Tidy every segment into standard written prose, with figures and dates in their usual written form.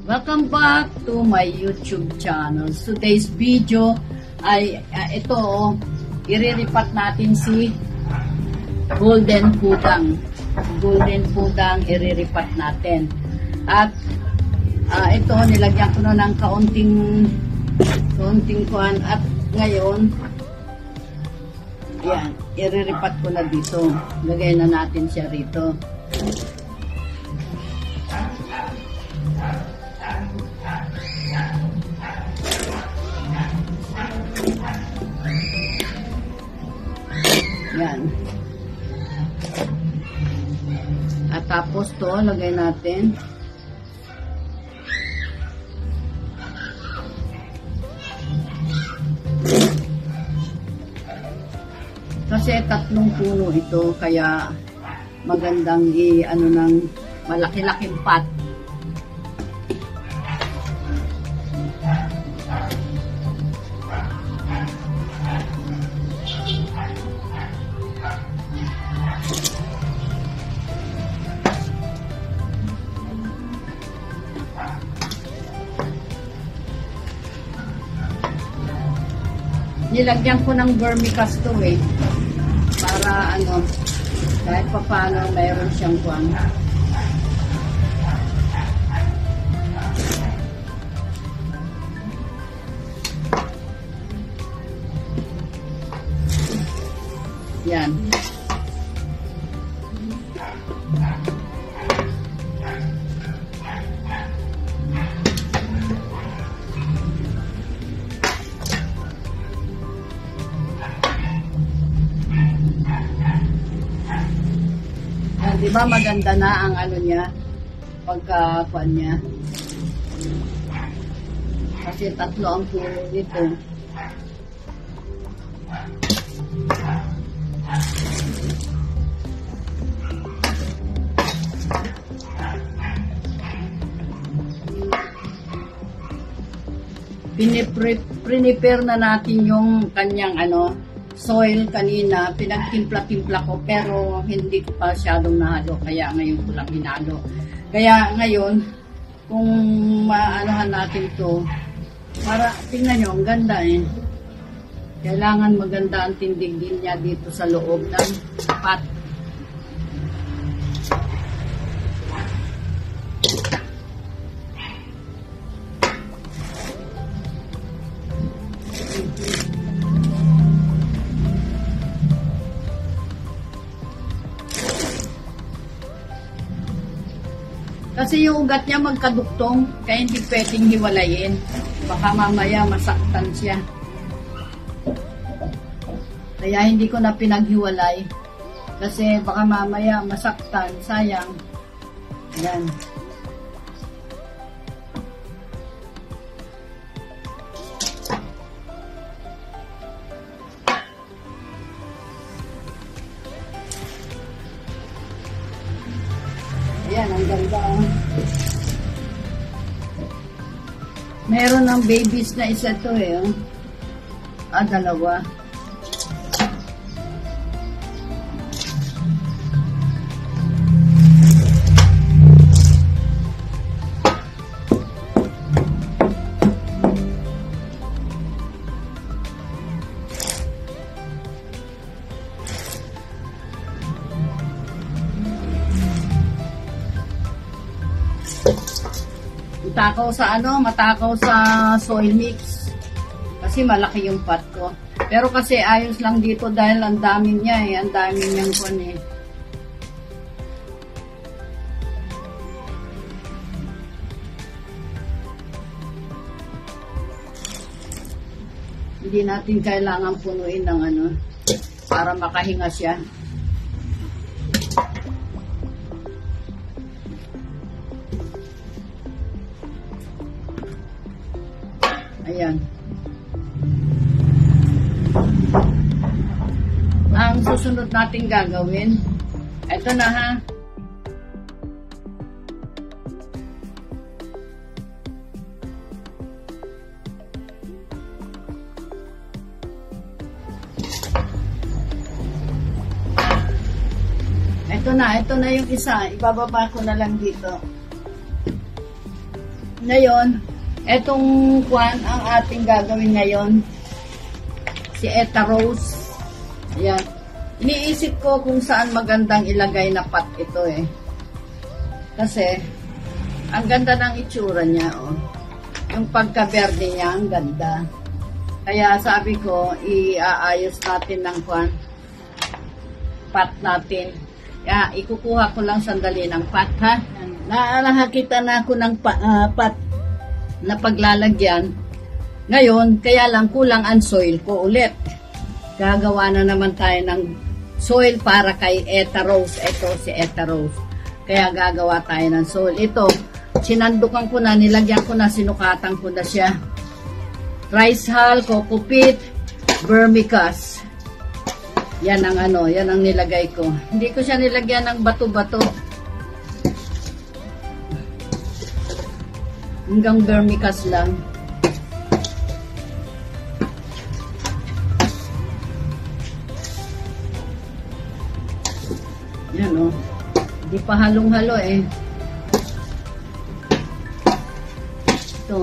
Welcome back to my YouTube channel. Today's video ay ito, iriripat natin si Golden Pudang. Golden Pudang iriripat natin. At ito, nilagyan ko na ng kaunting kuhan. At ngayon, yan, iriripat ko na dito. Lagay na natin siya rito. Yan. At tapos to, lagay natin. Kasi 3 puno ito, kaya magandang i-ano ng malaki-laking pot. Nilagyan ko ng vermicast to para ano, kahit pa paano mayroon siyang kuwan. Yan. Diba maganda na ang ano niya, pagkakuan niya. Kasi 3 ang puno nito. Prepare na natin yung kanyang ano, soil kanina, pinagtimpla-timpla ko pero hindi ko pa masyadong nahalo, kaya ngayon ko lang hinalo. Kaya ngayon, kung maanohan natin to, para tingnan nyo, ang ganda Kailangan maganda ang tindig din niya dito sa loob ng pot. Kasi yung ugat niya magkaduktong, kaya hindi pwedeng hiwalayin. Baka mamaya masaktan siya. Kaya hindi ko na pinaghiwalay. Kasi baka mamaya masaktan, sayang. Yan. Ayan, ang ganda. Meron ng babies na isa to 2. Matakaw sa soil mix. Kasi malaki yung pot ko. Pero kasi ayos lang dito dahil ang dami niya ang dami niyang kuwan Hindi natin kailangan punuin ng ano para makahinga siya. Ayan. Ang susunod natin gagawin, ito na Ito na yung isa. Ibababa ko na lang dito. Ngayon, etong kwan ang ating gagawin ngayon. Si Eta Rose. Ayan. Iniisip ko kung saan magandang ilagay na pot ito eh. Kasi, ang ganda ng itsura niya, oh. Yung pagka-verde niya, ang ganda. Kaya sabi ko, iaayos natin ng kwan. Pot natin. Kaya, ikukuha ko lang sandali ng pot, ha? Nakakita na ako ng pot na paglalagyan. Ngayon, kaya lang kulang ang soil ko ulit. Gagawa na naman tayo ng soil para kay Eta Rose. Ito si Eta Rose. Kaya gagawa tayo ng soil. Ito, sinandukan ko na, nilagyan ko na, sinukatan ko na siya. Rice hull, coco peat, vermicast. Yan ang ano, yan ang nilagay ko. Hindi ko siya nilagyan ng bato-bato. Hanggang vermicast lang. Yan o. Hindi pa halong-halo eh. Ito.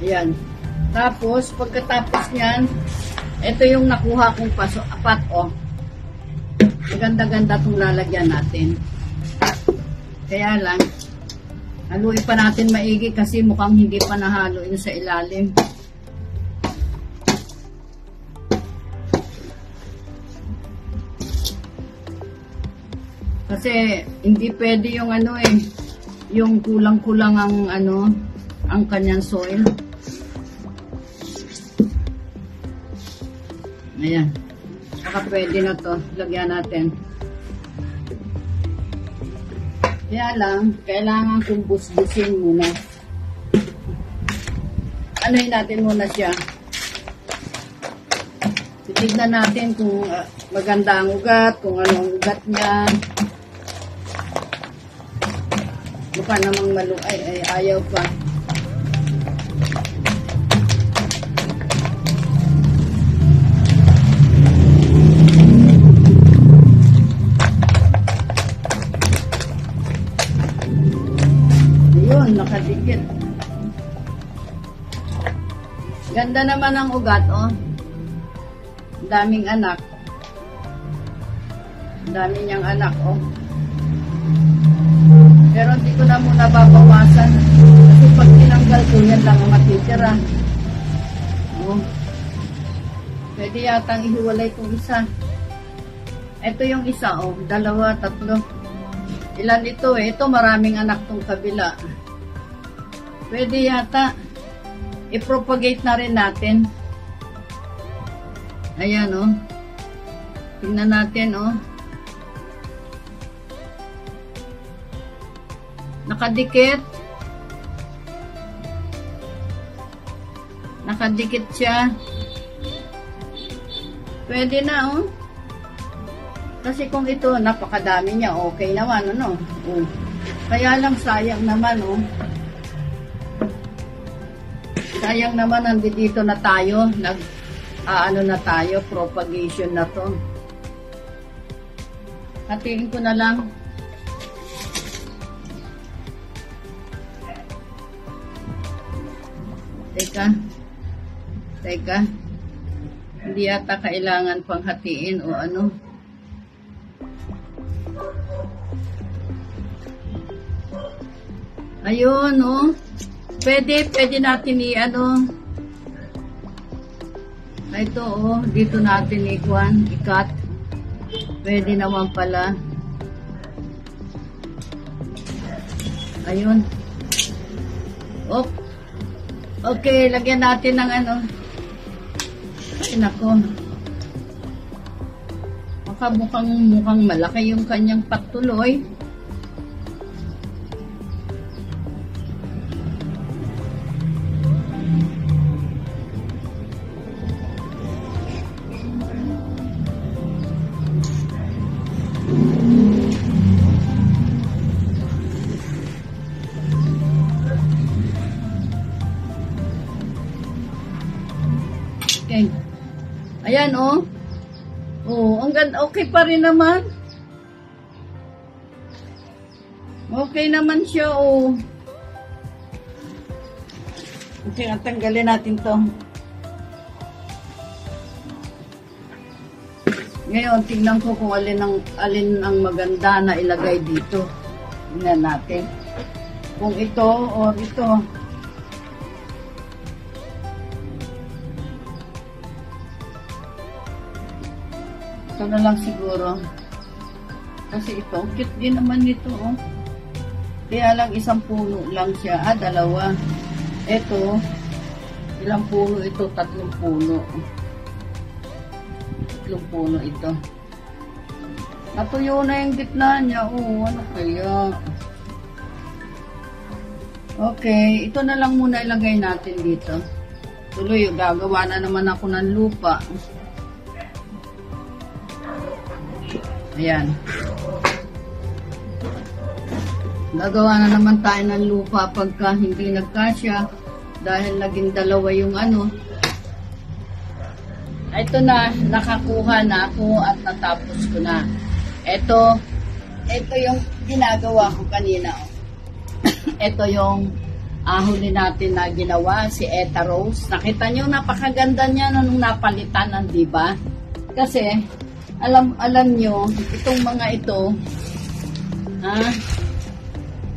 Ayan. Tapos, pagkatapos niyan, ito yung nakuha kong pat, oh. Maganda-ganda itong lalagyan natin. Kaya lang, haluin pa natin maigi kasi mukhang hindi pa nahalo yun sa ilalim. Kasi, hindi pwede yung ano eh, yung kulang-kulang ang ano, ang kanyang soil. Ayan. Saka pwede na to. Lagyan natin. Kaya lang, kailangan kong busbusin muna. Anuhin natin muna siya. Titignan natin kung maganda ang ugat, kung anong ugat niya. Mukha namang ay ayaw pa. Nakadikit. Ganda naman ang ugat, oh. Daming anak. Dami niyang anak, oh. Pero hindi ko na muna babawasan. Kasi pag tinanggal ko, yan lang ang matitira. Oh. Pwede yatang ihiwalay itong isa. Ito yung isa, oh. 2, 3. Ilan ito, eh. Ito maraming anak tong kabila. Pwede yata i-propagate na rin natin. Ayan, oh. Tingnan natin, oh. Nakadikit. Nakadikit siya. Pwede na, oh. Kasi kung ito, napakadami niya, okay naman, ano? Oh. Kaya lang sayang naman, oh. Sayang naman, nandito na tayo, ano na tayo, propagation na to. Hatiin ko na lang. Teka. Hindi yata kailangan pang hatiin o ano. Ayun, oh. Pwede natin i-ano. Ito, oh. Dito natin i-cut. Pwede naman pala. Ayun. Oh. Okay, lagyan natin ng ano. Ay, nako. Mukhang malaki yung kanyang patuloy. Ayan, oh. Oh, ang ganda. Okay pa rin naman. Okay naman siya, oh. Okay, tanggalin natin to. Ngayon, tingnan ko kung alin ang maganda na ilagay dito. Tingnan natin. Kung ito o ito. Ito na lang siguro. Kasi ito, cute din naman nito, oh. Kaya lang isang puno lang siya. Dalawa. Ito, ilang puno ito? 3 puno. 3 puno ito. Natuyo na yung gitna niya. Oh, ano kaya? Okay, ito na lang muna ilagay natin dito. Tuloy, gagawa na naman ako ng lupa. Ayan. Gagawa na naman tayo ng lupa pagka hindi nagkasya dahil naging dalawa yung ano. Ito na, nakakuha na ako at natapos ko na. Ito yung ginagawa ko kanina. Ito yung huli natin na ginawa, si Eta Rose. Nakita nyo, napakaganda niya nung napalitan ng, diba? Kasi, alam nyo, itong mga ito,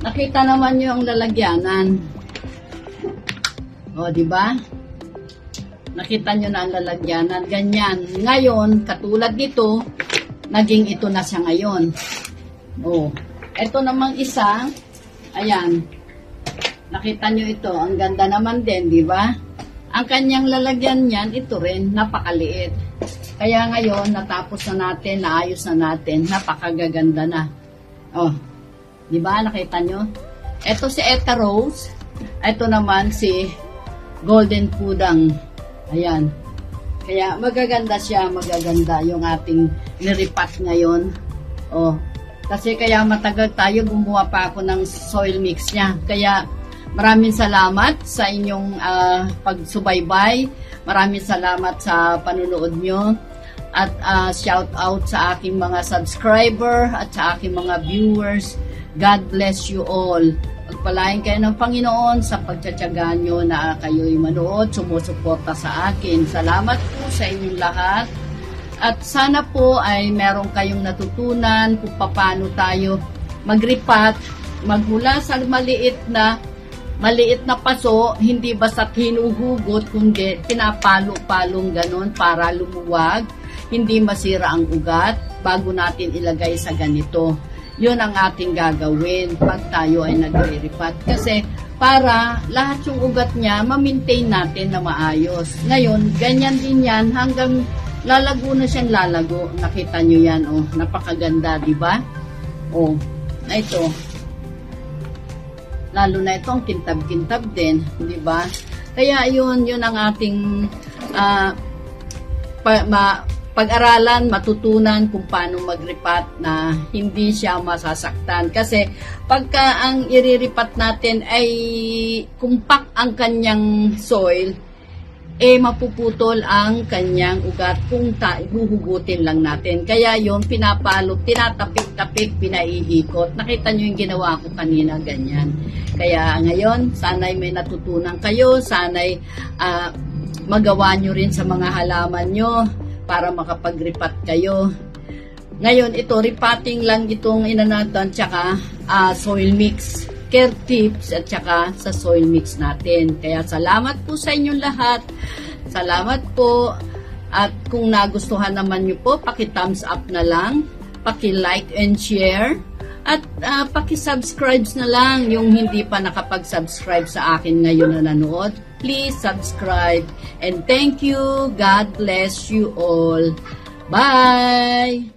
nakita naman nyo ang lalagyanan. O, diba? Nakita nyo na ang lalagyanan. Ganyan. Ngayon, katulad nito, naging ito na siya ngayon. O, ito namang isa, ayan. Nakita nyo ito. Ang ganda naman din, diba? Ang kanyang lalagyan niyan, ito rin, napakaliit. Kaya ngayon, natapos na natin, naayos na natin, napakagaganda na. Oh, di ba? Nakita nyo? Ito si Eta Rose. Ito naman si Golden Pudang. Ayan. Kaya magaganda siya, magaganda yung ating niripat ngayon. Oh, kasi kaya matagal tayo, gumawa pa ako ng soil mix niya. Kaya maraming salamat sa inyong pagsubaybay. Maraming salamat sa panunood nyo. At shout out sa aking mga subscriber at sa aking mga viewers. God bless you all. Pagpalain kayo ng Panginoon sa pagtsatsaga nyo na kayo'y manood, sumusuporta sa akin. Salamat po sa inyong lahat. At sana po ay meron kayong natutunan kung paano tayo magripat, magmula sa maliit na paso, hindi basta't hinuhugot, kundi pinapalo-palong ganon para lumuwag, hindi masira ang ugat bago natin ilagay sa ganito. Yun ang ating gagawin pag tayo ay nagre-ripat. Kasi para lahat yung ugat niya, ma-maintain natin na maayos. Ngayon, ganyan din yan hanggang lalago na siyang lalago. Nakita nyo yan, oh. Napakaganda, di ba? Oh, na ito. Lalo na itong kintab-kintab din, di ba? Kaya yun ang ating pag-aralan, matutunan kung paano magripat na hindi siya masasaktan. Kasi pagka ang iriripat natin ay kumpak ang kanyang soil, mapuputol ang kanyang ugat kung huhugutin lang natin. Kaya yun, pinapalo, tinatapik-tapik, pinaiikot. Nakita nyo yung ginawa ko kanina, ganyan. Kaya ngayon, sana'y may natutunan kayo, sana'y magawa nyo rin sa mga halaman nyo para makapag-ripat kayo. Ngayon, ito, repotting lang itong inanatan, tsaka soil mix, care tips, at tsaka sa soil mix natin. Kaya salamat po sa inyong lahat. Salamat po. At kung nagustuhan naman nyo po, paki-thumbs up na lang, paki-like and share, at paki-subscribe na lang yung hindi pa nakapag-subscribe sa akin ngayon na nanood. Please subscribe. And thank you. God bless you all. Bye!